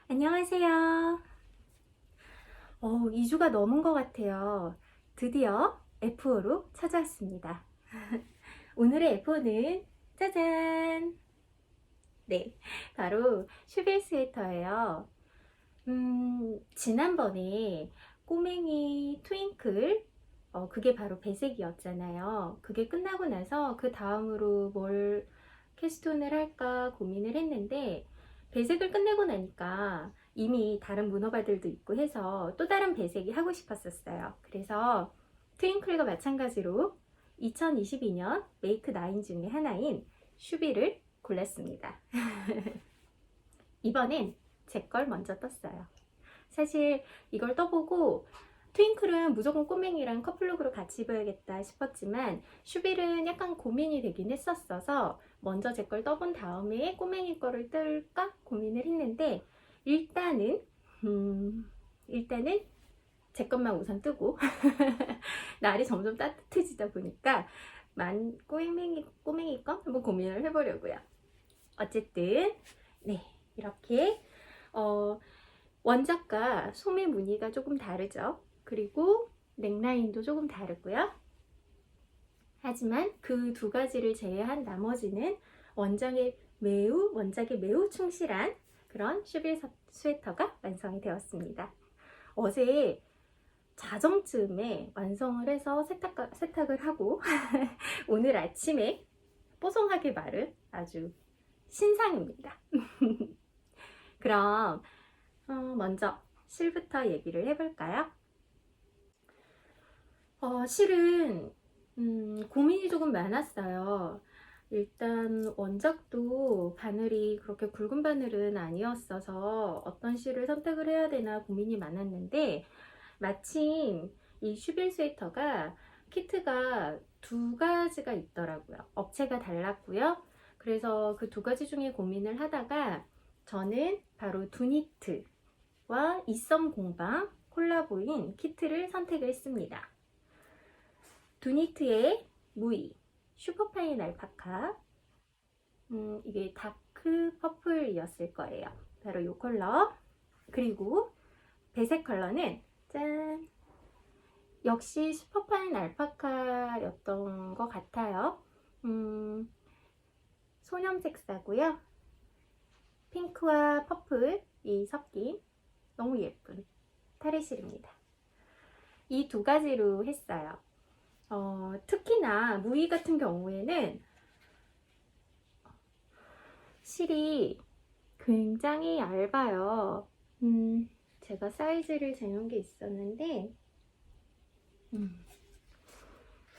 안녕하세요. 2주가 넘은 것 같아요. 드디어 F5로 찾아왔습니다. 오늘의 F5는 짜잔! 네, 바로 슈빌 스웨터예요. 지난번에 꼬맹이 트윙클, 그게 바로 배색이었잖아요. 그게 끝나고 나서 그 다음으로 뭘 캐스톤을 할까 고민을 했는데, 배색을 끝내고 나니까 이미 다른 문어발들도 있고 해서 또 다른 배색이 하고 싶었었어요. 그래서 트윙클과 마찬가지로 2022년 메이크 9 중에 하나인 슈비를 골랐습니다. 이번엔 제 걸 먼저 떴어요. 사실 이걸 떠보고 트윙클은 무조건 꼬맹이랑 커플룩으로 같이 입어야겠다 싶었지만 슈빌은 약간 고민이 되긴 했었어서 먼저 제 걸 떠본 다음에 꼬맹이 거를 뜰까 고민을 했는데 일단은 제 것만 우선 뜨고 날이 점점 따뜻해지다 보니까 꼬맹이 거 한번 고민을 해보려고요. 어쨌든 네, 이렇게 원작과 소매 무늬가 조금 다르죠. 그리고 넥라인도 조금 다르고요. 하지만 그 두 가지를 제외한 나머지는 원작에 매우 충실한 그런 슈빌 스웨터가 완성이 되었습니다. 어제 자정쯤에 완성을 해서 세탁을 하고 오늘 아침에 뽀송하게 마른 아주 신상입니다. 그럼 먼저 실부터 얘기를 해볼까요? 실은 고민이 조금 많았어요. 일단 원작도 바늘이 그렇게 굵은 바늘은 아니었어서 어떤 실을 선택을 해야 되나 고민이 많았는데 마침 이 슈빌 스웨터가 키트가 두 가지가 있더라고요. 업체가 달랐고요. 그래서 그 두 가지 중에 고민을 하다가 저는 바로 두니트와 이썸 공방 콜라보인 키트를 선택을 했습니다. 두니트의 무이, 슈퍼파인 알파카, 이게 다크 퍼플이었을 거예요. 바로 이 컬러. 그리고 배색 컬러는 짠! 역시 슈퍼파인 알파카였던 것 같아요. 소념 색사고요. 핑크와 퍼플이 섞인 너무 예쁜 타레실입니다. 이 두 가지로 했어요. 특히나 무늬 같은 경우에는 실이 굉장히 얇아요. 제가 사이즈를 재는 게 있었는데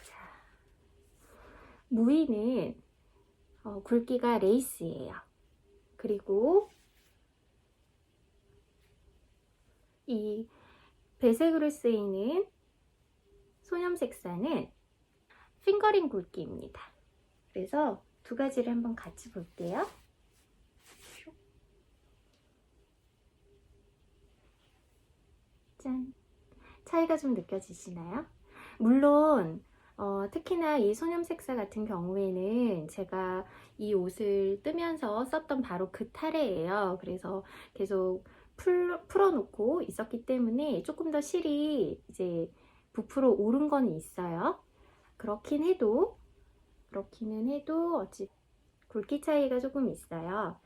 자, 무늬는 굵기가 레이스예요. 그리고 이 배색으로 쓰이는 소념 색사는 핑거링 굵기입니다. 그래서 두 가지를 한번 같이 볼게요. 짠! 차이가 좀 느껴지시나요? 물론 특히나 이 소념 색사 같은 경우에는 제가 이 옷을 뜨면서 썼던 바로 그 타레예요. 그래서 계속 풀어놓고 있었기 때문에 조금 더 실이 이제 부풀어 오른 건 있어요. 그렇기는 해도 어찌 굵기 차이가 조금 있어요.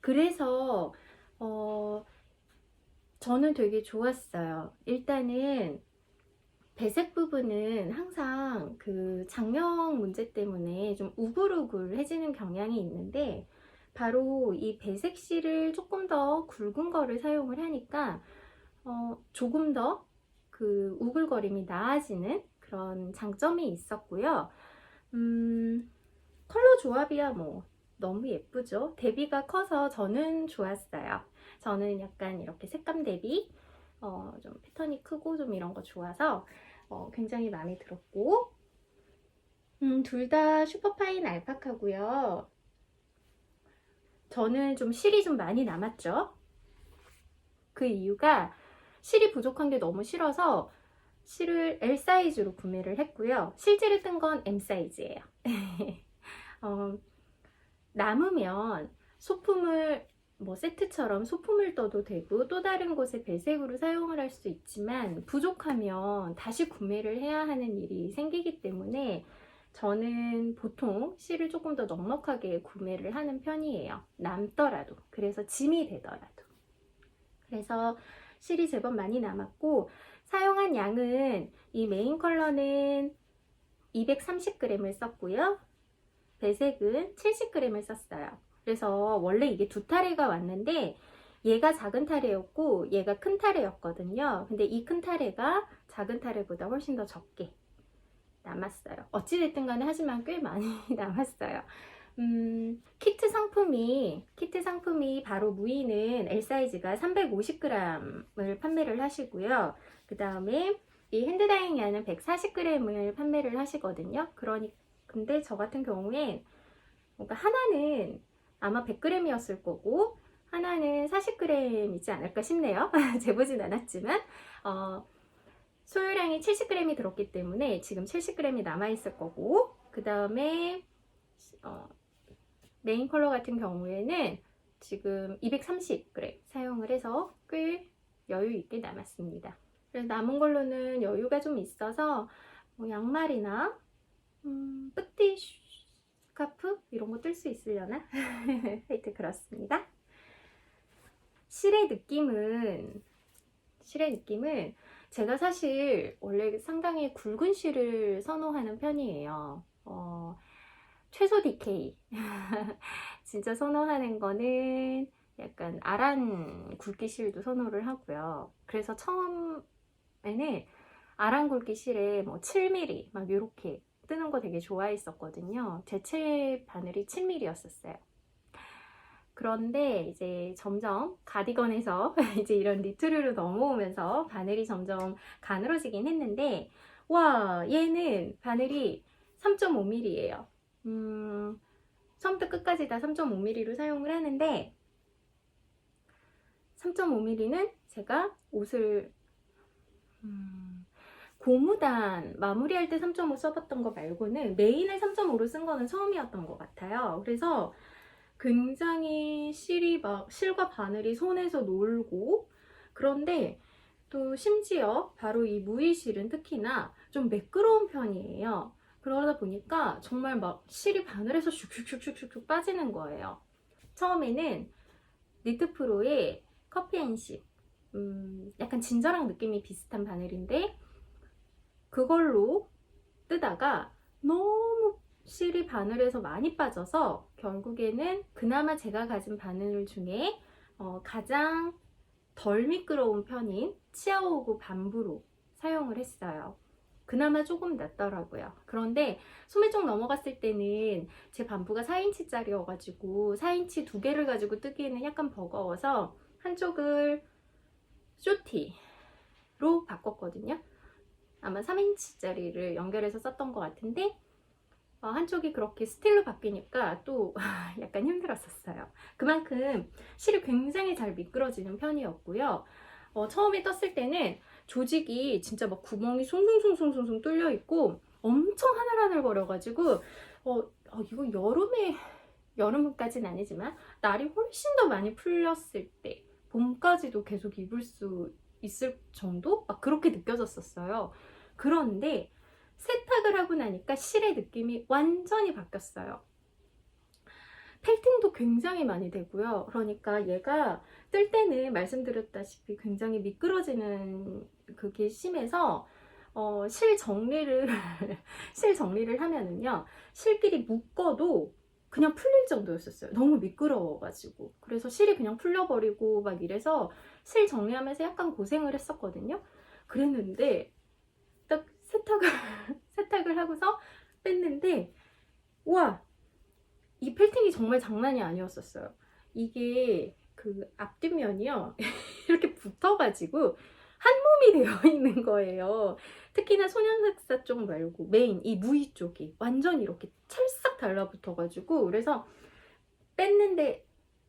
그래서 저는 되게 좋았어요. 일단은 배색 부분은 항상 그 장명 문제 때문에 좀 우글우글해지는 경향이 있는데 바로 이 배색 실을 조금 더 굵은 거를 사용을 하니까 조금 더 그 우글거림이 나아지는 그런 장점이 있었고요. 컬러 조합이야 뭐 너무 예쁘죠. 대비가 커서 저는 좋았어요. 저는 약간 이렇게 색감 대비 좀 패턴이 크고 좀 이런 거 좋아서 굉장히 마음에 들었고, 둘 다 슈퍼파인 알파카고요. 저는 좀 실이 좀 많이 남았죠. 그 이유가 실이 부족한 게 너무 싫어서 실을 L 사이즈로 구매를 했고요. 실제로 뜬 건 M 사이즈예요. 남으면 소품을 뭐 세트처럼 소품을 떠도 되고 또 다른 곳에 배색으로 사용을 할 수 있지만, 부족하면 다시 구매를 해야 하는 일이 생기기 때문에 저는 보통 실을 조금 더 넉넉하게 구매를 하는 편이에요. 남더라도, 그래서 짐이 되더라도. 그래서 실이 제법 많이 남았고, 사용한 양은 이 메인 컬러는 230g을 썼고요. 배색은 70g을 썼어요. 그래서 원래 이게 두 타래가 왔는데 얘가 작은 타래였고 얘가 큰 타래였거든요. 근데 이 큰 타래가 작은 타래보다 훨씬 더 적게 남았어요. 어찌됐든 간에 하지만 꽤 많이 남았어요. 키트 상품이 바로 무늬는 L 사이즈가 350g을 판매를 하시고요. 그 다음에 이 핸드다잉야는 140g을 판매를 하시거든요. 근데 저 같은 경우엔 그러니까 하나는 아마 100g이었을 거고 하나는 40g이지 않을까 싶네요. 재보진 않았지만 소요량이 70g이 들었기 때문에 지금 70g이 남아있을 거고, 그 다음에 메인 컬러 같은 경우에는 지금 230g 사용을 해서 꽤 여유 있게 남았습니다. 그래서 남은 걸로는 여유가 좀 있어서 뭐 양말이나 뿌띠 스카프 이런 거 뜰 수 있으려나? 하여튼 그렇습니다. 실의 느낌은 제가 사실 원래 상당히 굵은 실을 선호하는 편이에요. 최소 디케이 진짜 선호하는 거는 약간 아란 굵기 실도 선호를 하고요. 그래서 처음에는 아란 굵기 실에 뭐 7mm 막 이렇게 뜨는 거 되게 좋아했었거든요. 제 최애 바늘이 7mm였었어요. 그런데 이제 점점 가디건에서 이제 이런 니트류로 넘어오면서 바늘이 점점 가늘어지긴 했는데, 와, 얘는 바늘이 3.5mm예요. 처음부터 끝까지 다 3.5mm로 사용을 하는데, 3.5mm는 제가 옷을 고무단 마무리할 때 3.5 써봤던 거 말고는 메인을 3.5로 쓴 거는 처음이었던 것 같아요. 그래서 굉장히 실과 바늘이 손에서 놀고, 그런데 또 심지어 바로 이 무늬실은 특히나 좀 매끄러운 편이에요. 그러다 보니까 정말 막 실이 바늘에서 슉슉슉슉슉 빠지는 거예요. 처음에는 니트프로의 커피앤십, 약간 진저랑 느낌이 비슷한 바늘인데 그걸로 뜨다가 너무 실이 바늘에서 많이 빠져서 결국에는 그나마 제가 가진 바늘 중에 가장 덜 미끄러운 편인 치아오구 밤브로 사용을 했어요. 그나마 조금 낫더라고요. 그런데 소매쪽 넘어갔을 때는 제 밤부가 4인치 짜리여가지고 4인치 두 개를 가지고 뜨기에는 약간 버거워서 한쪽을 쇼티로 바꿨거든요. 아마 3인치짜리를 연결해서 썼던 것 같은데 한쪽이 그렇게 스틸로 바뀌니까 또 약간 힘들었었어요. 그만큼 실이 굉장히 잘 미끄러지는 편이었고요. 처음에 떴을 때는 조직이 진짜 막 구멍이 숭숭숭숭숭 뚫려 있고 엄청 하늘하늘거려가지고 이거 여름까지는 아니지만 날이 훨씬 더 많이 풀렸을 때 봄까지도 계속 입을 수 있을 정도? 막 그렇게 느껴졌었어요. 그런데 세탁을 하고 나니까 실의 느낌이 완전히 바뀌었어요. 펠팅도 굉장히 많이 되고요. 그러니까 얘가 뜰 때는 말씀드렸다시피 굉장히 미끄러지는 그게 심해서 실 정리를 하면은요, 실끼리 묶어도 그냥 풀릴 정도였었어요. 너무 미끄러워가지고. 그래서 실이 그냥 풀려버리고 막 이래서 실 정리하면서 약간 고생을 했었거든요. 그랬는데 딱 세탁을 세탁을 하고서 뺐는데, 와, 이 필팅이 정말 장난이 아니었었어요. 이게 그 앞뒷면이요 이렇게 붙어가지고 한 몸이 되어 있는 거예요. 특히나 소년색사 쪽 말고 메인 이 무늬 쪽이 완전 이렇게 찰싹 달라붙어가지고, 그래서 뺐는데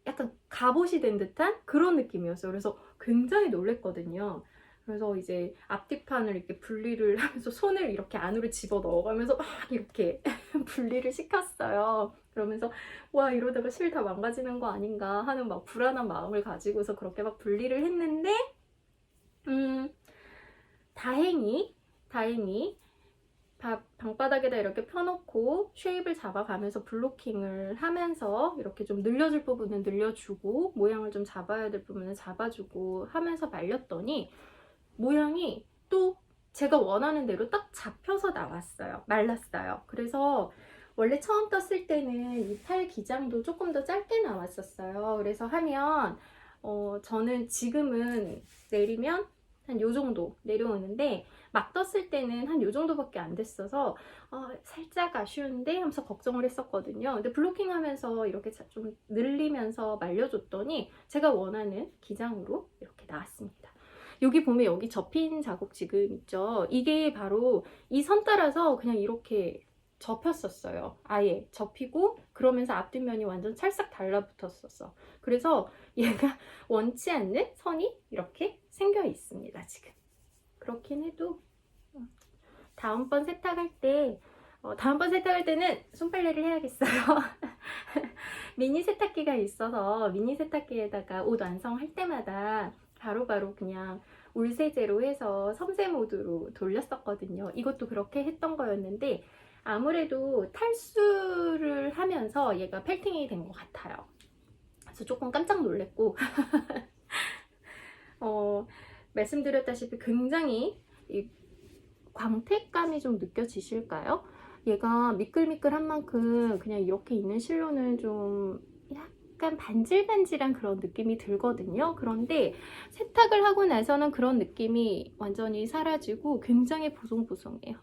약간 갑옷이 된 듯한 그런 느낌이었어요. 그래서 굉장히 놀랬거든요. 그래서 이제 앞뒤판을 이렇게 분리를 하면서 손을 이렇게 안으로 집어 넣어가면서 막 이렇게 분리를 시켰어요. 그러면서 와, 이러다가 실 다 망가지는 거 아닌가 하는 막 불안한 마음을 가지고서 그렇게 막 분리를 했는데, 음, 다행히 방바닥에다 이렇게 펴놓고 쉐입을 잡아가면서 블로킹을 하면서 이렇게 좀 늘려줄 부분은 늘려주고 모양을 좀 잡아야 될 부분은 잡아주고 하면서 말렸더니 모양이 또 제가 원하는 대로 딱 잡혀서 나왔어요. 말랐어요. 그래서 원래 처음 떴을 때는 이 팔 기장도 조금 더 짧게 나왔었어요. 그래서 하면 저는 지금은 내리면 한 요 정도 내려오는데, 막 떴을 때는 한 요 정도밖에 안 됐어서 살짝 아쉬운데 하면서 걱정을 했었거든요. 근데 블로킹 하면서 이렇게 좀 늘리면서 말려줬더니 제가 원하는 기장으로 이렇게 나왔습니다. 여기 보면 여기 접힌 자국 지금 있죠. 이게 바로 이 선 따라서 그냥 이렇게 접혔었어요. 아예 접히고 그러면서 앞뒷면이 완전 찰싹 달라붙었었어. 그래서 얘가 원치 않는 선이 이렇게 생겨 있습니다. 지금 그렇긴 해도 다음번 세탁할 때는 손빨래를 해야겠어요. 미니 세탁기가 있어서 미니 세탁기에다가 옷 완성할 때마다 바로바로 그냥 울세제로 해서 섬세 모드로 돌렸었거든요. 이것도 그렇게 했던 거였는데 아무래도 탈수를 하면서 얘가 펠팅이 된 것 같아요. 그래서 조금 깜짝 놀랐고 말씀드렸다시피 굉장히 이 광택감이 좀 느껴지실까요? 얘가 미끌미끌한 만큼 그냥 이렇게 있는 실로는 좀 약간 반질반질한 그런 느낌이 들거든요. 그런데 세탁을 하고 나서는 그런 느낌이 완전히 사라지고 굉장히 보송보송해요.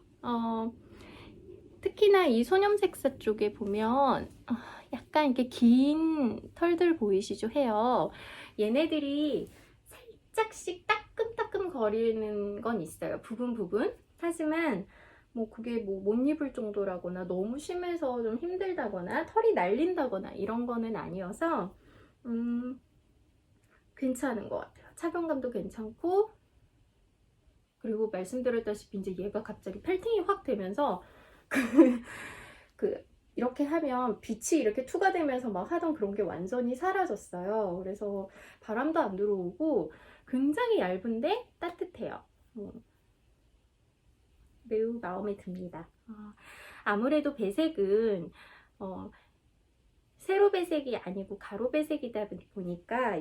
특히나 이 소념색사 쪽에 보면 약간 이렇게 긴 털들 보이시죠? 해요. 얘네들이 살짝씩 따끔따끔 거리는 건 있어요. 부분. 하지만 뭐 그게 뭐 못 입을 정도라거나 너무 심해서 좀 힘들다거나 털이 날린다거나 이런 거는 아니어서 괜찮은 것 같아요. 착용감도 괜찮고, 그리고 말씀드렸다시피 이제 얘가 갑자기 펠팅이 확 되면서 이렇게 하면 빛이 이렇게 투과되면서 막 하던 그런 게 완전히 사라졌어요. 그래서 바람도 안 들어오고 굉장히 얇은데 따뜻해요. 매우 마음에 듭니다. 아무래도 배색은 세로 배색이 아니고 가로 배색이다 보니까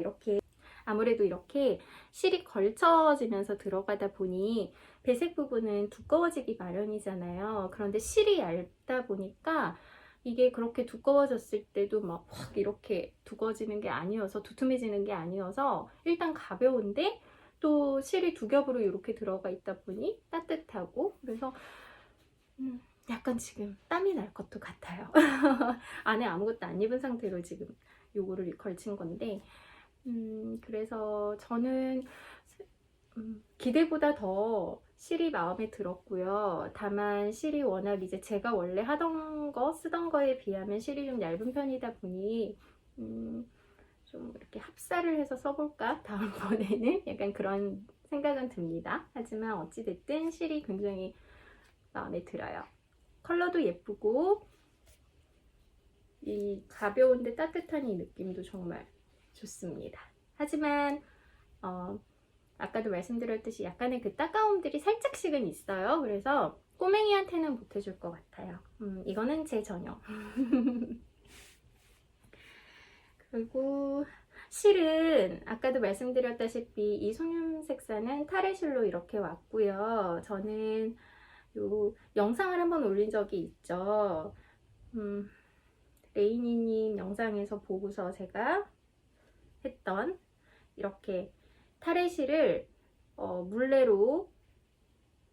아무래도 이렇게 실이 걸쳐지면서 들어가다 보니 배색 부분은 두꺼워지기 마련이잖아요. 그런데 실이 얇다 보니까 이게 그렇게 두꺼워졌을 때도 막 확 이렇게 두꺼워지는 게 아니어서, 두툼해지는 게 아니어서 일단 가벼운데 또 실이 두 겹으로 이렇게 들어가 있다 보니 따뜻하고, 그래서 약간 지금 땀이 날 것도 같아요. 안에 아무것도 안 입은 상태로 지금 요거를 걸친 건데, 그래서 저는 기대보다 더 실이 마음에 들었고요. 다만 실이 워낙 이제 제가 원래 하던 거, 쓰던 거에 비하면 실이 좀 얇은 편이다 보니 좀 이렇게 합사를 해서 써볼까? 다음번에는 약간 그런 생각은 듭니다. 하지만 어찌됐든 실이 굉장히 마음에 들어요. 컬러도 예쁘고 이 가벼운데 따뜻한 이 느낌도 정말 좋습니다. 하지만 아까도 말씀드렸듯이 약간의 그 따가움들이 살짝씩은 있어요. 그래서 꼬맹이한테는 못해줄 것 같아요. 이거는 제 전용. 그리고 실은 아까도 말씀드렸다시피 이 소뇽색사는 타레실로 이렇게 왔고요. 저는 요 영상을 한번 올린 적이 있죠. 레이니님 영상에서 보고서 제가 했던 이렇게 타레시를 물레로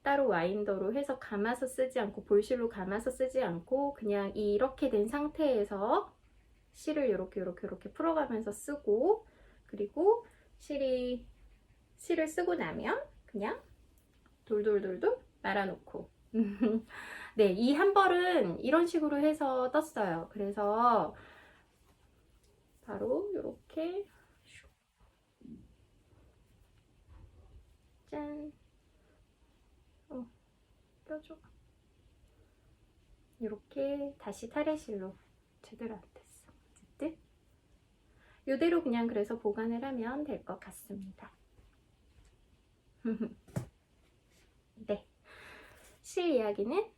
따로 와인더로 해서 감아서 쓰지 않고 볼실로 감아서 쓰지 않고 그냥 이렇게 된 상태에서 실을 이렇게 풀어가면서 쓰고, 그리고 실을 쓰고 나면 그냥 돌돌돌돌 말아놓고 네, 이 한 벌은 이런 식으로 해서 떴어요. 그래서 바로 이렇게 짠, 껴줘. 이렇게 다시 타레실로 제대로 안 됐어. 어쨌든 이대로 그냥 그래서 보관을 하면 될 것 같습니다. 네, 실 이야기는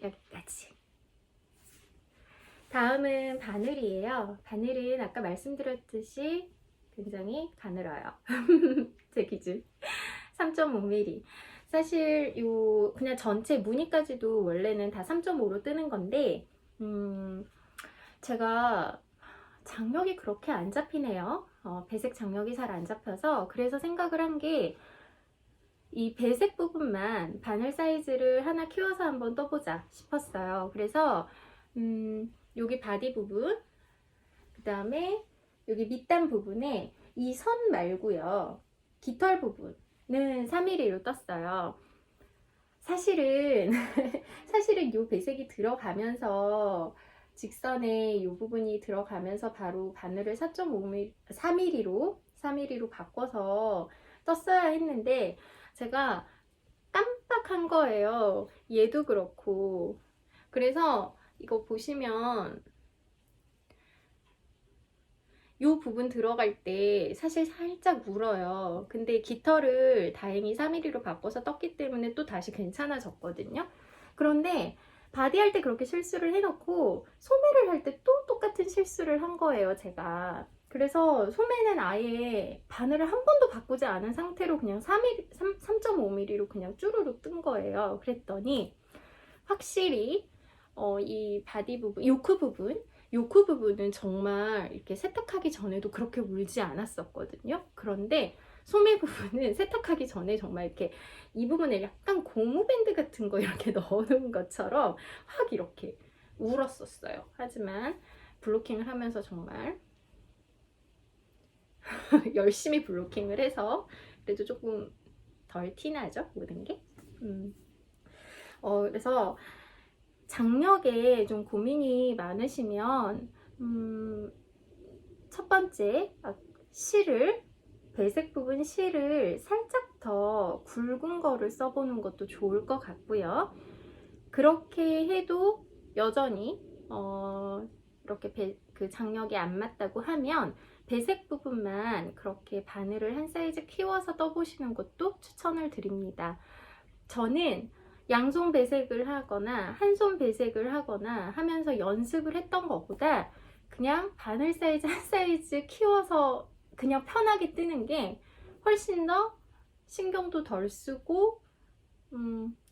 여기까지. 다음은 바늘이에요. 바늘은 아까 말씀드렸듯이 굉장히 가늘어요. 제 기준 3.5mm. 사실 요 그냥 전체 무늬까지도 원래는 다 3.5로 뜨는 건데 제가 장력이 그렇게 안 잡히네요. 배색 장력이 잘 안 잡혀서, 그래서 생각을 한 게 이 배색 부분만 바늘 사이즈를 하나 키워서 한번 떠보자 싶었어요. 그래서 여기 바디 부분, 그 다음에 여기 밑단 부분에 이 선 말고요, 깃털 부분은 3mm로 떴어요. 사실은 이 배색이 들어가면서 직선에 이 부분이 들어가면서 바로 바늘을 4.5mm, 3mm로 바꿔서 떴어야 했는데 제가 깜빡한 거예요. 얘도 그렇고. 그래서 이거 보시면 이 부분 들어갈 때 사실 살짝 물어요. 근데 깃털을 다행히 3mm로 바꿔서 떴기 때문에 또 다시 괜찮아졌거든요. 그런데 바디할 때 그렇게 실수를 해놓고 소매를 할 때 또 똑같은 실수를 한 거예요, 제가. 그래서 소매는 아예 바늘을 한 번도 바꾸지 않은 상태로 그냥 3.5mm로 그냥 쭈루룩 뜬 거예요. 그랬더니 확실히 이 바디 부분, 요크 부분은 정말 이렇게 세탁하기 전에도 그렇게 울지 않았었거든요. 그런데 소매 부분은 세탁하기 전에 정말 이렇게 이 부분에 약간 고무밴드 같은 거 이렇게 넣어놓은 것처럼 확 이렇게 울었었어요. 하지만 블로킹을 하면서 정말 열심히 블로킹을 해서 그래도 조금 덜 티나죠, 모든 게. 그래서 장력에 좀 고민이 많으시면 첫 번째, 배색 부분 실을 살짝 더 굵은 거를 써보는 것도 좋을 것 같고요. 그렇게 해도 여전히 이렇게 그 장력이 안 맞다고 하면 배색 부분만 그렇게 바늘을 한 사이즈 키워서 떠보시는 것도 추천을 드립니다. 저는 양손 배색을 하거나 한 손 배색을 하거나 하면서 연습을 했던 것보다 그냥 바늘 사이즈 한 사이즈 키워서 그냥 편하게 뜨는 게 훨씬 더 신경도 덜 쓰고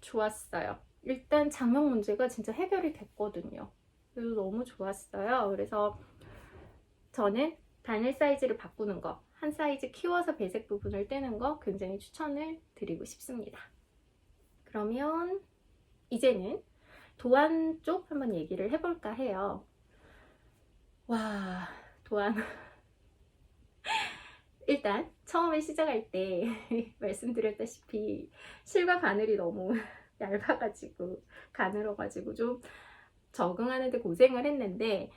좋았어요. 일단 장력 문제가 진짜 해결이 됐거든요. 그래서 너무 좋았어요. 그래서 저는 바늘 사이즈를 바꾸는 거, 한 사이즈 키워서 배색 부분을 떼는 거 굉장히 추천을 드리고 싶습니다. 그러면 이제는 도안 쪽 한번 얘기를 해볼까 해요. 와, 도안. 일단 처음에 시작할 때 말씀드렸다시피 실과 바늘이 너무 얇아가지고 가늘어가지고 좀 적응하는데 고생을 했는데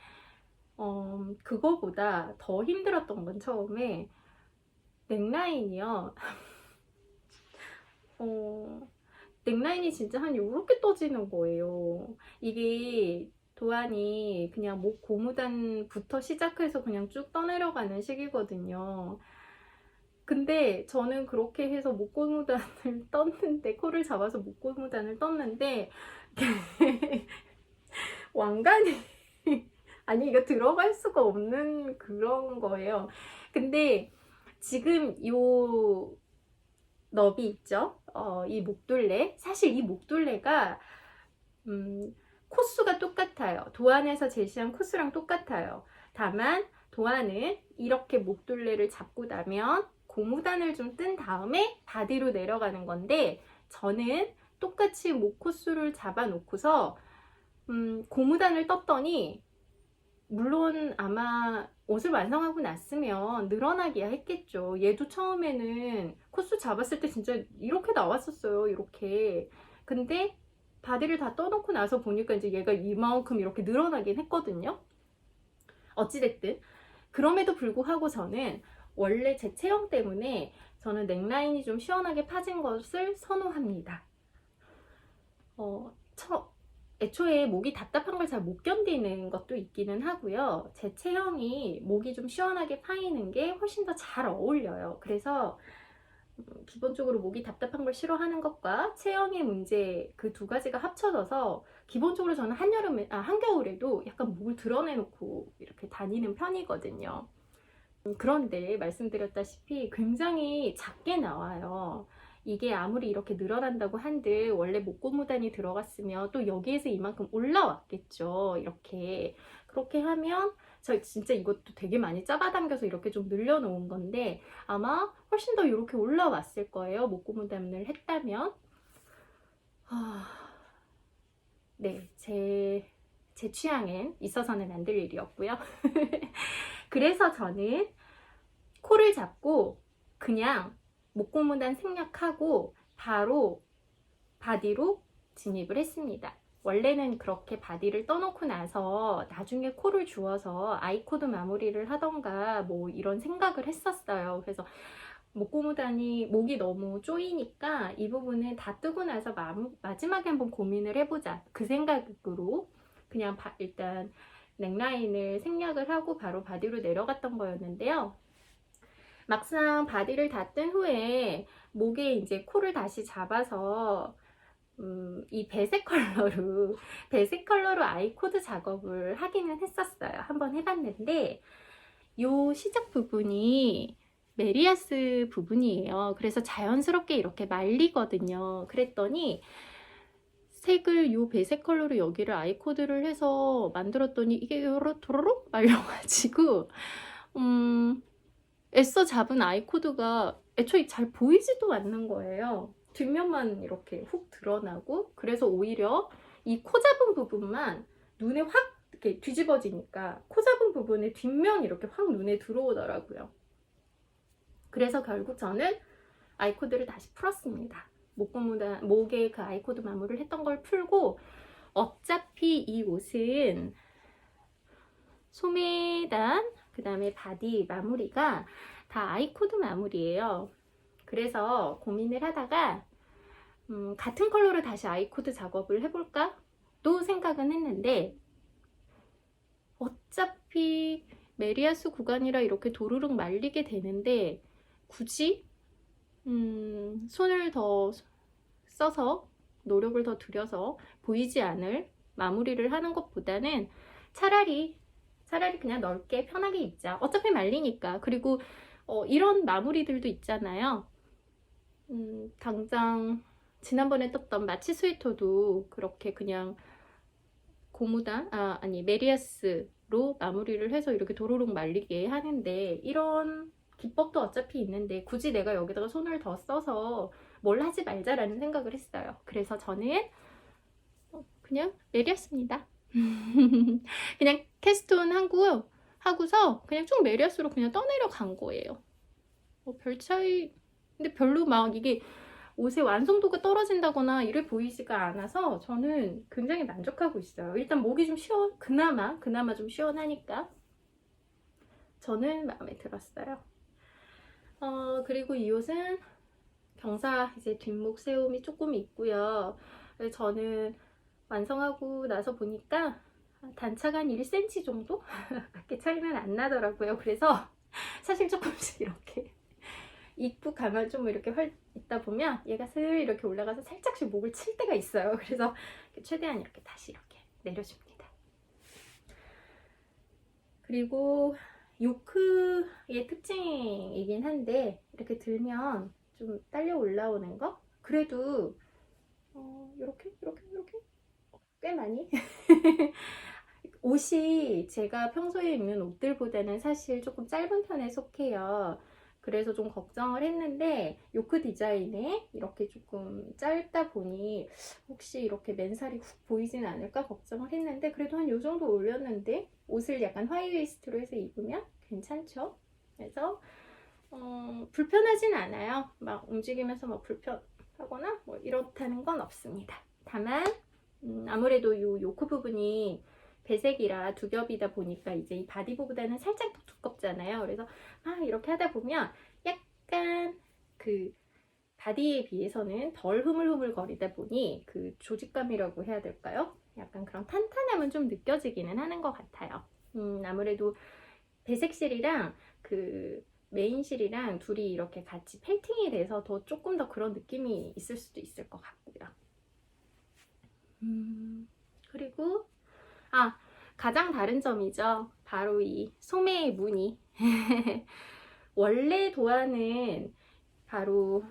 그거보다 더 힘들었던 건 처음에 넥라인이요. 넥라인이 진짜 한 요렇게 떠지는 거예요. 이게 도안이 그냥 목 고무단부터 시작해서 그냥 쭉 떠내려가는 식이거든요. 근데 저는 그렇게 해서 목 고무단을 떴는데, 코를 잡아서 목 고무단을 떴는데 왕관이 아니 이거 들어갈 수가 없는 그런 거예요. 근데 지금 요 너비 있죠? 이 목둘레, 사실 이 목둘레가 코수가 똑같아요. 도안에서 제시한 코수랑 똑같아요. 다만 도안은 이렇게 목둘레를 잡고 나면 고무단을 좀 뜬 다음에 바디로 내려가는 건데, 저는 똑같이 목 코수를 잡아 놓고서 고무단을 떴더니, 물론 아마 옷을 완성하고 났으면 늘어나기야 했겠죠. 얘도 처음에는 코수 잡았을 때 진짜 이렇게 나왔었어요. 이렇게. 근데 바디를 다 떠놓고 나서 보니까 이제 얘가 이만큼 이렇게 늘어나긴 했거든요. 어찌됐든 그럼에도 불구하고 저는 원래 제 체형 때문에 저는 넥라인이 좀 시원하게 파진 것을 선호합니다. 애초에 목이 답답한 걸 잘 못 견디는 것도 있기는 하고요. 제 체형이 목이 좀 시원하게 파이는 게 훨씬 더 잘 어울려요. 그래서 기본적으로 목이 답답한 걸 싫어하는 것과 체형의 문제, 그 두 가지가 합쳐져서 기본적으로 저는 한겨울에도 약간 목을 드러내놓고 이렇게 다니는 편이거든요. 그런데 말씀드렸다시피 굉장히 작게 나와요. 이게 아무리 이렇게 늘어난다고 한들 원래 목고무단이 들어갔으면 또 여기에서 이만큼 올라왔겠죠. 이렇게. 그렇게 하면 저 진짜 이것도 되게 많이 잡아당겨서 이렇게 좀 늘려놓은 건데 아마 훨씬 더 이렇게 올라왔을 거예요. 목고무단을 했다면. 네, 제 취향엔 있어서는 안 될 일이었고요. 그래서 저는 코를 잡고 그냥 목고무단 생략하고 바로 바디로 진입을 했습니다. 원래는 그렇게 바디를 떠놓고 나서 나중에 코를 주어서 아이코드 마무리를 하던가 뭐 이런 생각을 했었어요. 그래서 목고무단이 목이 너무 쪼이니까 이 부분은 다 뜨고 나서 마지막에 한번 고민을 해보자, 그 생각으로 그냥 일단 넥라인을 생략을 하고 바로 바디로 내려갔던 거였는데요. 막상 바디를 다 뜬 후에 목에 이제 코를 다시 잡아서 이 배색 컬러로 아이코드 작업을 하기는 했었어요. 한번 해봤는데 요 시작 부분이 메리아스 부분이에요. 그래서 자연스럽게 이렇게 말리거든요. 그랬더니 색을 요 배색 컬러로 여기를 아이코드를 해서 만들었더니 이게 도로록 말려가지고 애써 잡은 아이코드가 애초에 잘 보이지도 않는 거예요. 뒷면만 이렇게 훅 드러나고, 그래서 오히려 이 코 잡은 부분만 눈에 확 이렇게 뒤집어지니까 코 잡은 부분에 뒷면이 이렇게 확 눈에 들어오더라고요. 그래서 결국 저는 아이코드를 다시 풀었습니다. 목에 그 아이코드 마무리를 했던 걸 풀고, 어차피 이 옷은 소매단 그 다음에 바디 마무리가 다 아이코드 마무리예요. 그래서 고민을 하다가 같은 컬러로 다시 아이코드 작업을 해볼까? 또 생각은 했는데 어차피 메리아스 구간이라 이렇게 도루룩 말리게 되는데 굳이 손을 더 써서 노력을 더 들여서 보이지 않을 마무리를 하는 것보다는 차라리 그냥 넓게 편하게 입자. 어차피 말리니까. 그리고 이런 마무리들도 있잖아요. 당장 지난번에 떴던 마치 스웨터도 그렇게 그냥 메리아스로 마무리를 해서 이렇게 도로록 말리게 하는데, 이런 기법도 어차피 있는데 굳이 내가 여기다가 손을 더 써서 뭘 하지 말자라는 생각을 했어요. 그래서 저는 그냥 메리아스입니다. 그냥 캐스톤 하고서 그냥 쭉 메리아스로 그냥 떠내려 간 거예요. 별 차이, 근데 별로 막 이게 옷의 완성도가 떨어진다거나 이래 보이지가 않아서 저는 굉장히 만족하고 있어요. 일단 목이 좀 그나마 좀 시원하니까 저는 마음에 들었어요. 그리고 이 옷은 경사 이제 뒷목 세움이 조금 있고요. 저는 완성하고 나서 보니까 단차가 한 1cm 정도? 밖에 차이는 안 나더라고요. 그래서 사실 조금씩 이렇게 입고 가면 좀 이렇게 있다 보면 얘가 슬 이렇게 올라가서 살짝씩 목을 칠 때가 있어요. 그래서 최대한 이렇게 다시 이렇게 내려줍니다. 그리고 요크의 특징이긴 한데 이렇게 들면 좀 딸려 올라오는 거? 그래도 이렇게 꽤 많이 옷이 제가 평소에 입는 옷들보다는 사실 조금 짧은 편에 속해요. 그래서 좀 걱정을 했는데 요크 디자인에 이렇게 조금 짧다 보니 혹시 이렇게 맨살이 훅 보이진 않을까 걱정을 했는데 그래도 한 요 정도 올렸는데 옷을 약간 하이웨이스트로 해서 입으면 괜찮죠? 그래서 불편하진 않아요. 막 움직이면서 막 불편하거나 뭐 이렇다는 건 없습니다. 다만 아무래도 요 요크 부분이 배색이라 두 겹이다 보니까 이제 이 바디보다는 살짝 더 두껍잖아요. 그래서 막 이렇게 하다 보면 약간 그 바디에 비해서는 덜 흐물흐물 거리다 보니 그 조직감이라고 해야 될까요? 약간 그런 탄탄함은 좀 느껴지기는 하는 것 같아요. 아무래도 배색실이랑 그 메인실이랑 둘이 이렇게 같이 펠팅이 돼서 더 조금 더 그런 느낌이 있을 수도 있을 것 같고요. 그리고 가장 다른 점이죠. 바로 이 소매의 무늬. 원래 도안은 바로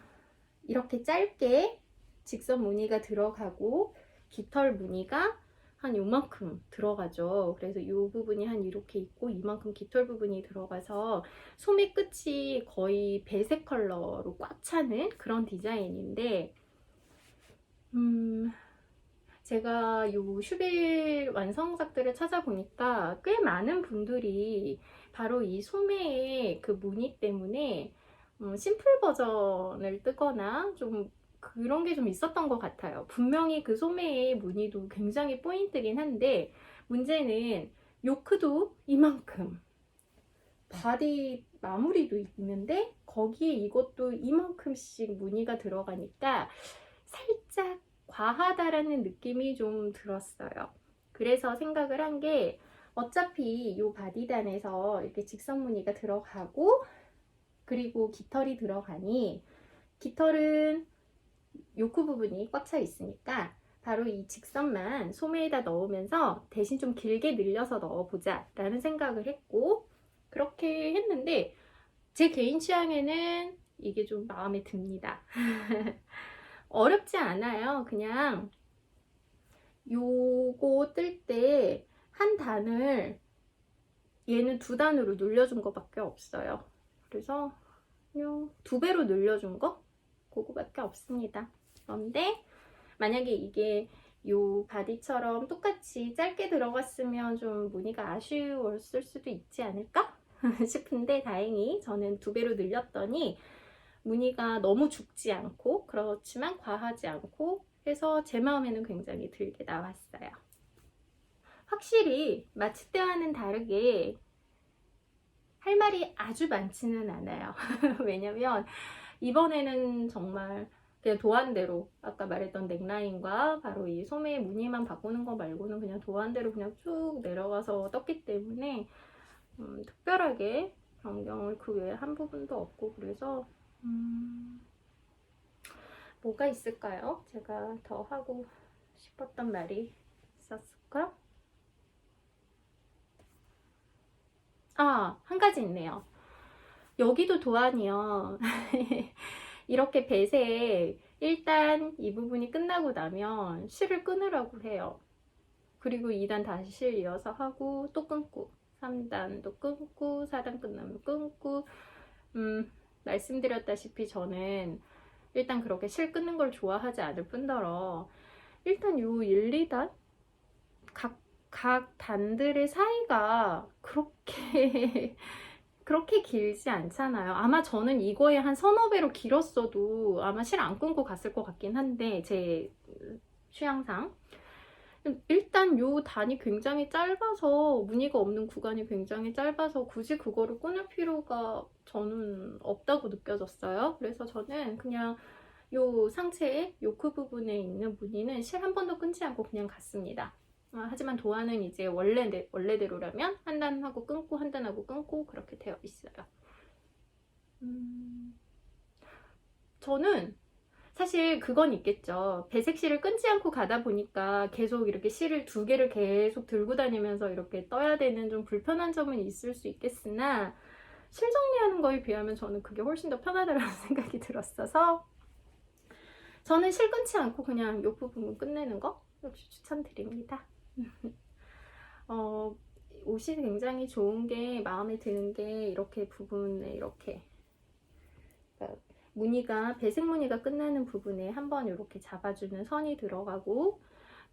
이렇게 짧게 직선 무늬가 들어가고 깃털 무늬가 한 요만큼 들어가죠. 그래서 이 부분이 한 이렇게 있고 이만큼 깃털 부분이 들어가서 소매 끝이 거의 배색 컬러로 꽉 차는 그런 디자인인데 제가 요 슈빌 완성작들을 찾아보니까 꽤 많은 분들이 바로 이 소매의 그 무늬 때문에 심플 버전을 뜨거나 좀 그런 게 좀 있었던 것 같아요. 분명히 그 소매의 무늬도 굉장히 포인트긴 한데 문제는 요크도 이만큼 바디 마무리도 있는데 거기에 이것도 이만큼씩 무늬가 들어가니까 살짝 과하다라는 느낌이 좀 들었어요. 그래서 생각을 한 게 어차피 이 바디단에서 이렇게 직선 무늬가 들어가고 그리고 깃털이 들어가니 깃털은 요크 부분이 꽉 차 있으니까 바로 이 직선만 소매에다 넣으면서 대신 좀 길게 늘려서 넣어보자 라는 생각을 했고 그렇게 했는데 제 개인 취향에는 이게 좀 마음에 듭니다. 어렵지 않아요. 그냥 요거 뜰 때 한 단을 얘는 두 단으로 늘려준 것밖에 없어요. 그래서 그냥 두 배로 늘려준 거 그거밖에 없습니다. 그런데 만약에 이게 요 바디처럼 똑같이 짧게 들어갔으면 좀 무늬가 아쉬웠을 수도 있지 않을까 싶은데 다행히 저는 두 배로 늘렸더니 무늬가 너무 죽지 않고 그렇지만 과하지 않고 해서 제 마음에는 굉장히 들게 나왔어요. 확실히 마치 때와는 다르게 할 말이 아주 많지는 않아요. 왜냐면 이번에는 정말 그냥 도안대로 아까 말했던 넥라인과 바로 이 소매의 무늬만 바꾸는 거 말고는 그냥 도안대로 그냥 쭉 내려가서 떴기 때문에 특별하게 변경을 그 외에 한 부분도 없고 그래서 뭐가 있을까요? 제가 더 하고 싶었던 말이 있었을까? 한 가지 있네요. 여기도 도안이요. 이렇게 배색 일단 이 부분이 끝나고 나면 실을 끊으라고 해요. 그리고 2단 다시 실 이어서 하고 또 끊고 3단도 끊고 4단 끝나면 끊고 말씀드렸다시피 저는 일단 그렇게 실 끊는 걸 좋아하지 않을 뿐더러 일단 요 1, 2단 각 단들의 사이가 그렇게 그렇게 길지 않잖아요. 아마 저는 이거에 한 서너 배로 길었어도 아마 실 안 끊고 갔을 것 같긴 한데 제 취향상 일단 요 단이 굉장히 짧아서 무늬가 없는 구간이 굉장히 짧아서 굳이 그거를 끊을 필요가 저는 없다고 느껴졌어요. 그래서 저는 그냥 요 상체의 요크 부분에 있는 무늬는 실 한 번도 끊지 않고 그냥 갔습니다. 하지만 도안은 이제 원래대로라면 한 단 하고 끊고 한 단 하고 끊고 그렇게 되어 있어요. 저는 사실 그건 있겠죠. 배색 실을 끊지 않고 가다 보니까 계속 이렇게 실을 두 개를 계속 들고 다니면서 이렇게 떠야 되는 좀 불편한 점은 있을 수 있겠으나 실 정리하는 거에 비하면 저는 그게 훨씬 더 편하다는 생각이 들었어서 저는 실 끊지 않고 그냥 이 부분 끝내는 거 역시 추천드립니다. 옷이 굉장히 좋은 게, 마음에 드는 게 이렇게 부분에 이렇게 그러니까 무늬가, 배색 무늬가 끝나는 부분에 한번 이렇게 잡아주는 선이 들어가고,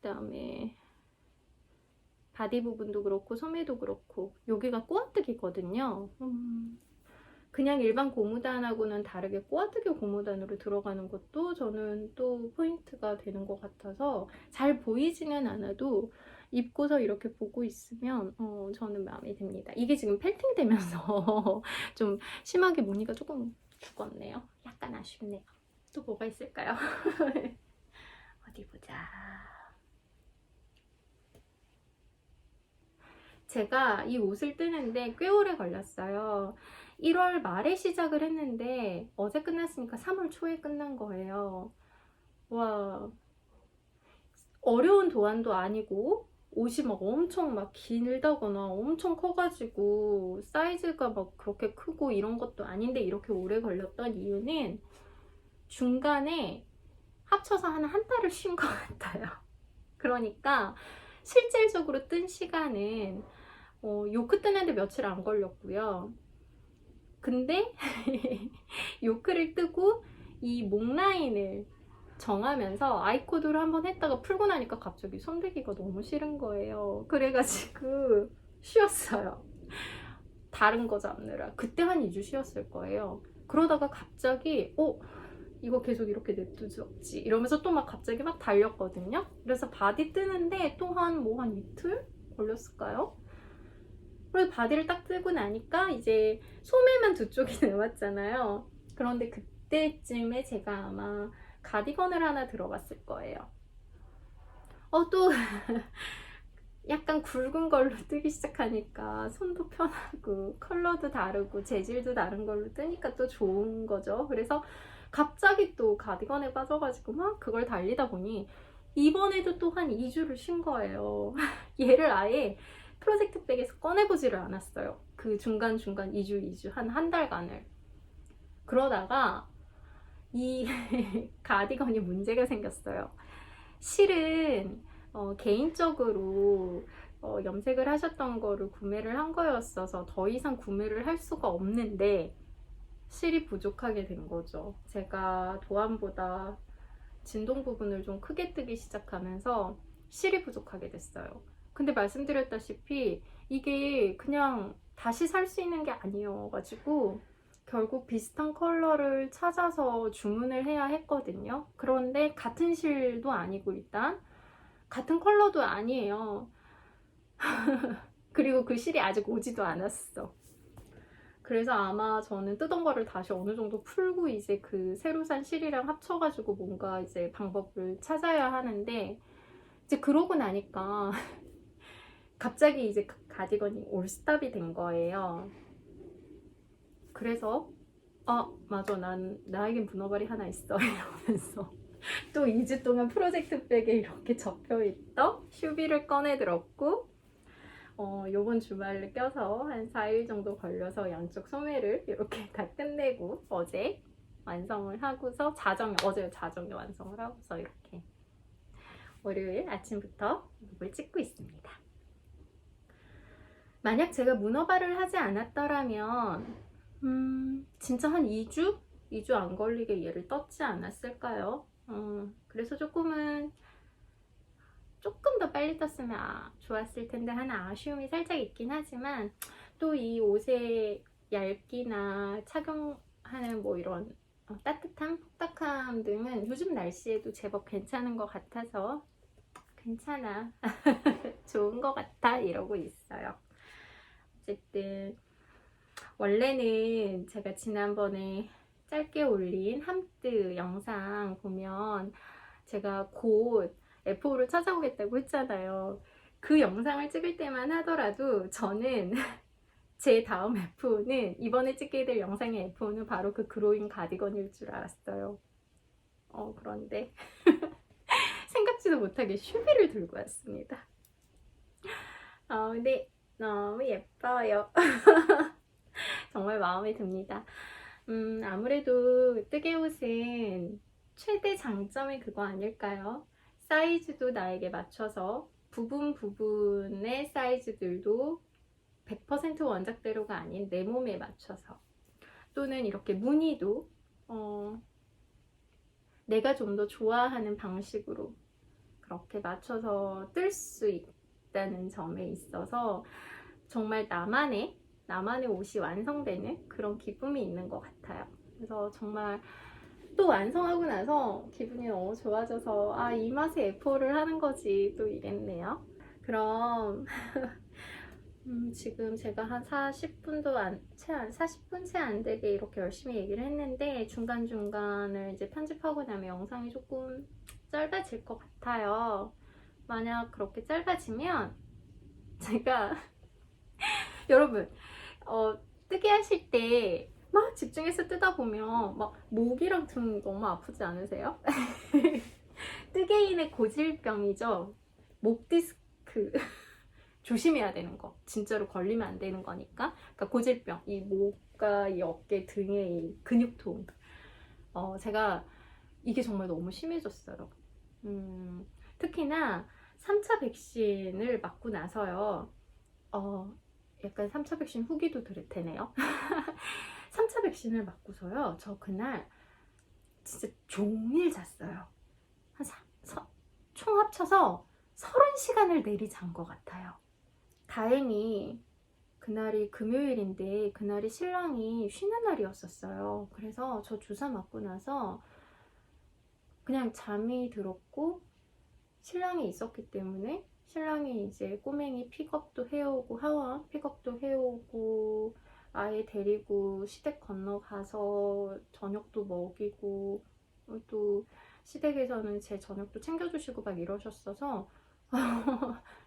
그 다음에 바디 부분도 그렇고 소매도 그렇고 여기가 꼬아뜨기거든요. 그냥 일반 고무단하고는 다르게 꼬아뜨기 고무단으로 들어가는 것도 저는 또 포인트가 되는 것 같아서, 잘 보이지는 않아도 입고서 이렇게 보고 있으면 저는 마음에 듭니다. 이게 지금 펠팅 되면서 좀 심하게 무늬가 조금 죽었네요. 약간 아쉽네요. 또 뭐가 있을까요? 어디 보자. 제가 이 옷을 뜨는데 꽤 오래 걸렸어요. 1월 말에 시작을 했는데 어제 끝났으니까 3월 초에 끝난 거예요. 와, 어려운 도안도 아니고 옷이 막 엄청 막 길다거나 엄청 커가지고 사이즈가 막 그렇게 크고 이런 것도 아닌데 이렇게 오래 걸렸던 이유는 중간에 합쳐서 한 달을 쉰 것 같아요. 그러니까 실질적으로 뜬 시간은 요크 뜨는데 며칠 안 걸렸고요. 근데 요크를 뜨고 이 목 라인을 정하면서 아이코드를 한번 했다가 풀고 나니까 갑자기 손대기가 너무 싫은 거예요. 그래가지고 쉬었어요. 다른 거 잡느라. 그때 한 2주 쉬었을 거예요. 그러다가 갑자기 이거 계속 이렇게 냅둘 수 없지 이러면서 또 막 갑자기 막 달렸거든요. 그래서 바디 뜨는데 또 한 이틀 걸렸을까요? 그래서 바디를 딱 뜨고 나니까 이제 소매만 두 쪽이 남았잖아요. 그런데 그때쯤에 제가 아마 가디건을 하나 들어봤을 거예요. 또 약간 굵은 걸로 뜨기 시작하니까 손도 편하고 컬러도 다르고 재질도 다른 걸로 뜨니까 또 좋은 거죠. 그래서 갑자기 또 가디건에 빠져가지고 막 그걸 달리다 보니 이번에도 또 한 2주를 쉰 거예요. 얘를 아예 프로젝트 백에서 꺼내보지를 않았어요. 그 중간중간 2주 한 달간을. 그러다가 이 가디건이 문제가 생겼어요. 실은 개인적으로 염색을 하셨던 거를 구매를 한 거였어서 더 이상 구매를 할 수가 없는데 실이 부족하게 된 거죠. 제가 도안보다 진동 부분을 좀 크게 뜨기 시작하면서 실이 부족하게 됐어요. 근데 말씀드렸다시피 이게 그냥 다시 살 수 있는 게 아니어가지고 결국 비슷한 컬러를 찾아서 주문을 해야 했거든요. 그런데 같은 실도 아니고 일단 같은 컬러도 아니에요. 그리고 그 실이 아직 오지도 않았어. 그래서 아마 저는 뜨던 거를 다시 어느 정도 풀고 이제 그 새로 산 실이랑 합쳐가지고 뭔가 이제 방법을 찾아야 하는데, 이제 그러고 나니까 갑자기 이제 가디건이 올스탑이 된 거예요. 그래서 맞아, 나에겐 분어발이 하나 있어 이러면서 또 2주 동안 프로젝트 백에 이렇게 접혀있던 슈비를 꺼내 들었고, 요번 주말에 껴서 한 4일 정도 걸려서 양쪽 소매를 이렇게 다 끝내고 어제 완성을 하고서 어제 자정에 완성을 하고서 이렇게 월요일 아침부터 룩을 찍고 있습니다. 만약 제가 문어발을 하지 않았더라면 진짜 한 2주? 2주 안 걸리게 얘를 떴지 않았을까요? 그래서 조금 더 빨리 떴으면 좋았을 텐데 하는 아쉬움이 살짝 있긴 하지만, 또 이 옷의 얇기나 착용하는 뭐 이런 따뜻함, 톡딱함 등은 요즘 날씨에도 제법 괜찮은 것 같아서 괜찮아 좋은 것 같아 이러고 있어요. 어쨌든 원래는 제가 지난번에 짧게 올린 함뜨 영상 보면 제가 곧 F5를 찾아오겠다고 했잖아요. 그 영상을 찍을 때만 하더라도 저는 제 다음 F5는, 이번에 찍게 될 영상의 F5는 바로 그 그로잉 가디건일 줄 알았어요. 그런데 생각지도 못하게 슈비를 들고 왔습니다. 근데 너무 예뻐요. 정말 마음에 듭니다. 아무래도 뜨개 옷은 최대 장점이 그거 아닐까요? 사이즈도 나에게 맞춰서 부분 부분의 사이즈들도 100% 원작대로가 아닌 내 몸에 맞춰서, 또는 이렇게 무늬도 내가 좀 더 좋아하는 방식으로 그렇게 맞춰서 뜰 수 있다는 점에 있어서 정말 나만의 옷이 완성되는 그런 기쁨이 있는 것 같아요. 그래서 정말 또 완성하고 나서 기분이 너무 좋아져서 아, 이 맛에 애포를 하는 거지 또 이랬네요. 그럼 지금 제가 한 40분 채 안 되게 이렇게 열심히 얘기를 했는데, 중간중간을 이제 편집하고 나면 영상이 조금 짧아질 것 같아요. 만약 그렇게 짧아지면 제가 여러분 뜨개 하실 때 막 집중해서 뜨다 보면 막 목이랑 등 너무 아프지 않으세요? 뜨개인의 고질병이죠. 목 디스크. 조심해야 되는 거. 진짜로 걸리면 안 되는 거니까. 그러니까 고질병, 이 목과 이 어깨 등의 이 근육통. 제가 이게 정말 너무 심해졌어요. 특히나 3차 백신을 맞고 나서요. 약간 3차 백신 후기도 되네요. 3차 백신을 맞고서요. 저 그날 진짜 종일 잤어요. 총 합쳐서 30시간을 내리 잔 것 같아요. 다행히 그날이 금요일인데 그날이 신랑이 쉬는 날이었었어요. 그래서 저 주사 맞고 나서 그냥 잠이 들었고, 신랑이 있었기 때문에 신랑이 이제 꼬맹이 픽업도 해오고, 하원 픽업도 해오고, 아이 데리고 시댁 건너가서 저녁도 먹이고, 또 시댁에서는 제 저녁도 챙겨주시고 막 이러셨어서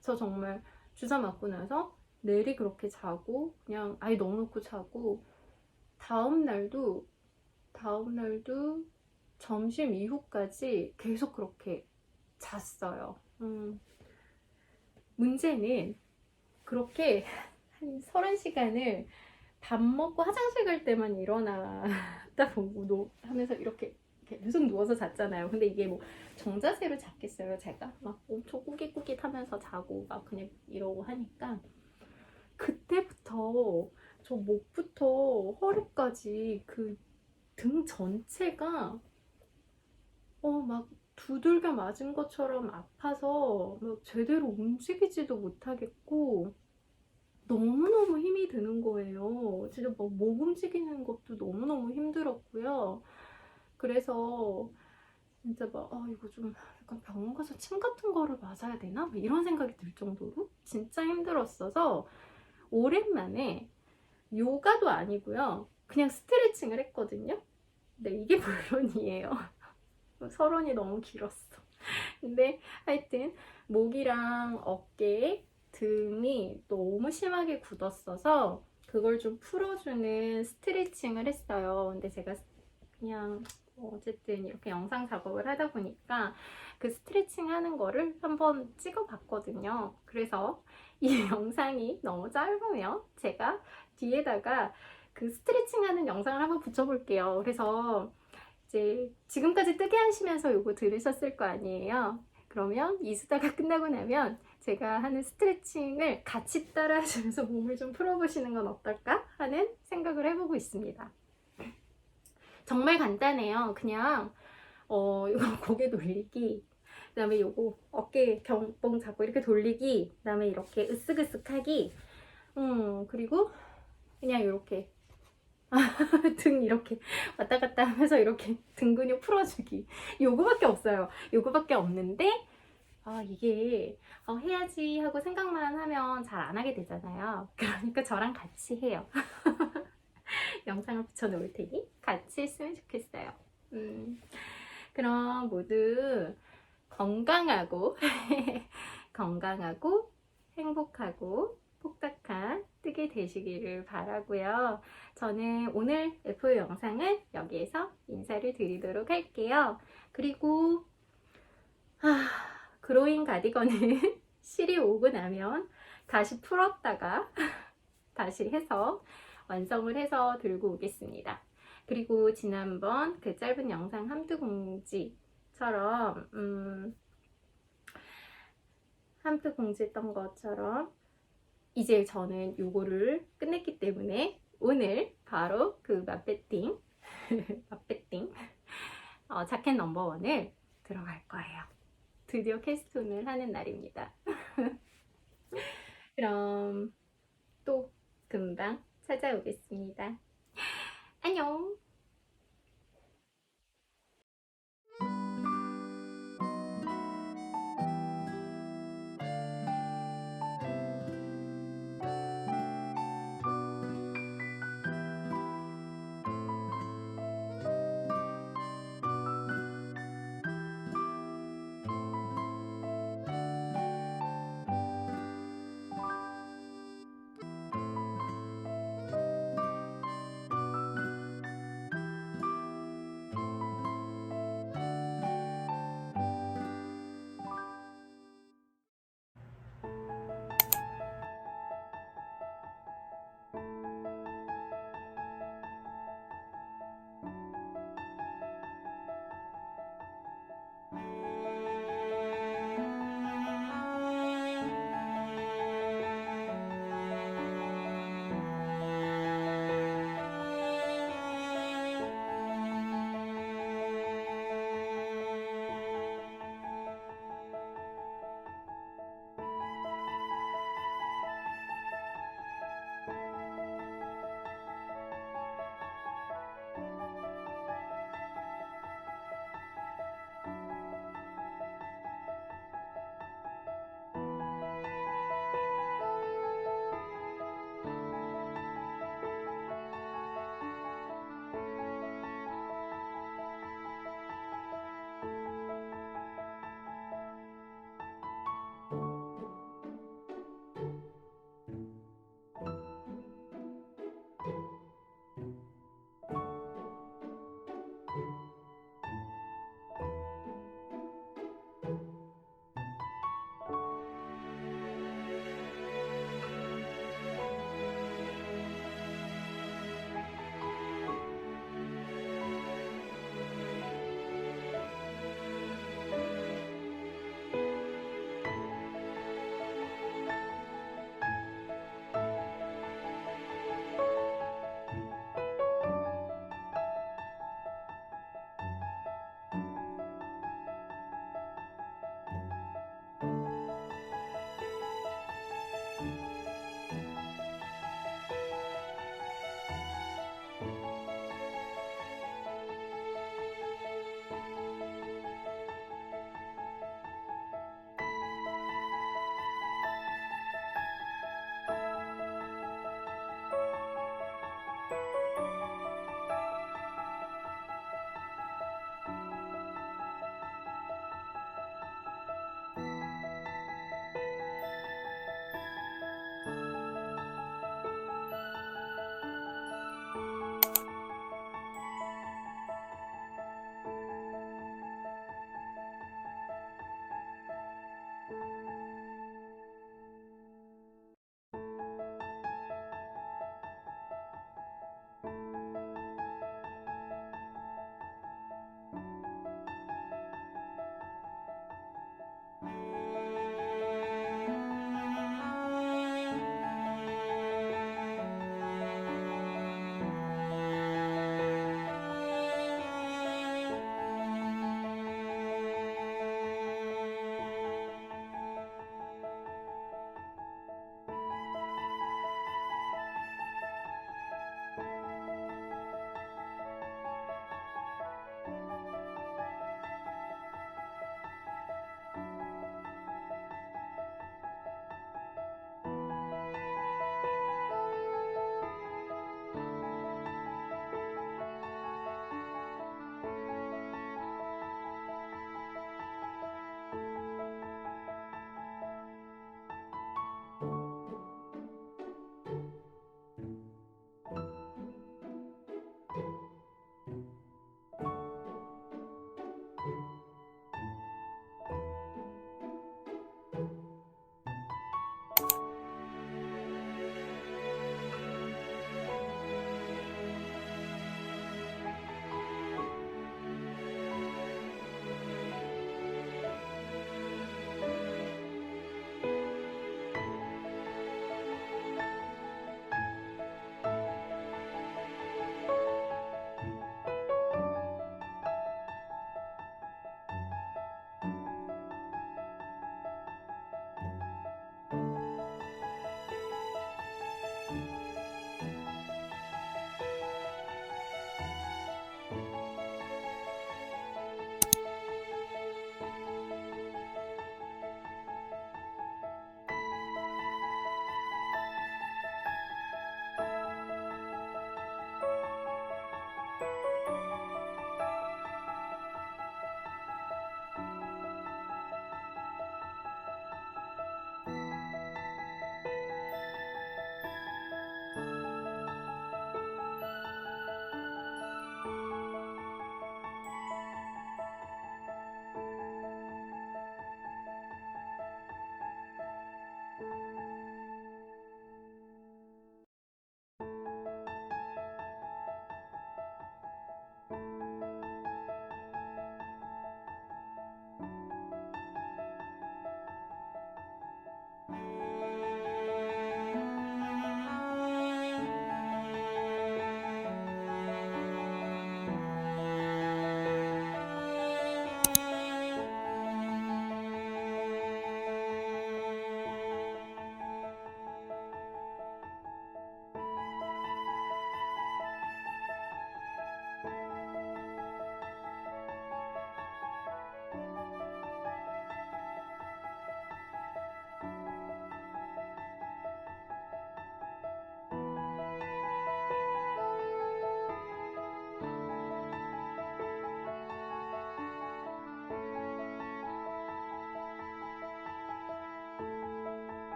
저 정말 주사 맞고 나서 내리 그렇게 자고 그냥 아이 넣어놓고 자고, 다음날도 점심 이후까지 계속 그렇게 잤어요. 문제는 그렇게 한 30시간을 밥 먹고 화장실 갈 때만 일어나다 보고 하면서 이렇게 계속 누워서 잤잖아요. 근데 이게 뭐 정자세로 잤겠어요. 제가 막 엄청 꾸깃꾸깃 하면서 자고 막 그냥 이러고 하니까, 그때부터 저 목부터 허리까지 그 등 전체가 막 두들겨 맞은 것처럼 아파서 막 제대로 움직이지도 못하겠고 너무너무 힘이 드는 거예요. 진짜 막 목 움직이는 것도 너무너무 힘들었고요. 그래서 진짜 막 이거 좀 약간 병원 가서 침 같은 거를 맞아야 되나? 막 이런 생각이 들 정도로 진짜 힘들었어서 오랜만에 요가도 아니고요. 그냥 스트레칭을 했거든요. 근데 이게 물론이에요. 서론이 너무 길었어. 근데 하여튼 목이랑 어깨, 등이 너무 심하게 굳었어서 그걸 좀 풀어주는 스트레칭을 했어요. 근데 제가 그냥 어쨌든 이렇게 영상 작업을 하다 보니까 그 스트레칭 하는 거를 한번 찍어 봤거든요. 그래서 이 영상이 너무 짧으면 제가 뒤에다가 그 스트레칭 하는 영상을 한번 붙여볼게요. 그래서 이제 지금까지 뜨게 하시면서 요거 들으셨을 거 아니에요. 그러면 이 수다가 끝나고 나면 제가 하는 스트레칭을 같이 따라 하시면서 몸을 좀 풀어보시는 건 어떨까 하는 생각을 해보고 있습니다. 정말 간단해요. 그냥 이거 고개 돌리기, 그 다음에 요거 어깨 경봉 잡고 이렇게 돌리기, 그 다음에 이렇게 으쓱으쓱하기, 그리고 그냥 이렇게 등 이렇게 왔다 갔다 하면서 이렇게 등 근육 풀어주기, 요거밖에 없어요. 요거밖에 없는데 이게 해야지 하고 생각만 하면 잘 안 하게 되잖아요. 그러니까 저랑 같이 해요. 영상을 붙여 놓을 테니 같이 했으면 좋겠어요. 그럼 모두 건강하고 건강하고 행복하고 폭tak한 뜨개 되시기를 바라고요. 저는 오늘 F 영상은 여기에서 인사를 드리도록 할게요. 그리고 그로잉 가디건은 실이 오고 나면 다시 풀었다가 다시 해서 완성을 해서 들고 오겠습니다. 그리고 지난번 그 짧은 영상 함두 공지처럼 함프 공지했던 것처럼 이제 저는 요거를 끝냈기 때문에 오늘 바로 그 맛배팅 맛배팅 자켓 넘버원을 들어갈 거예요. 드디어 캐스톤을 하는 날입니다. 그럼 또 금방 찾아오겠습니다. 안녕.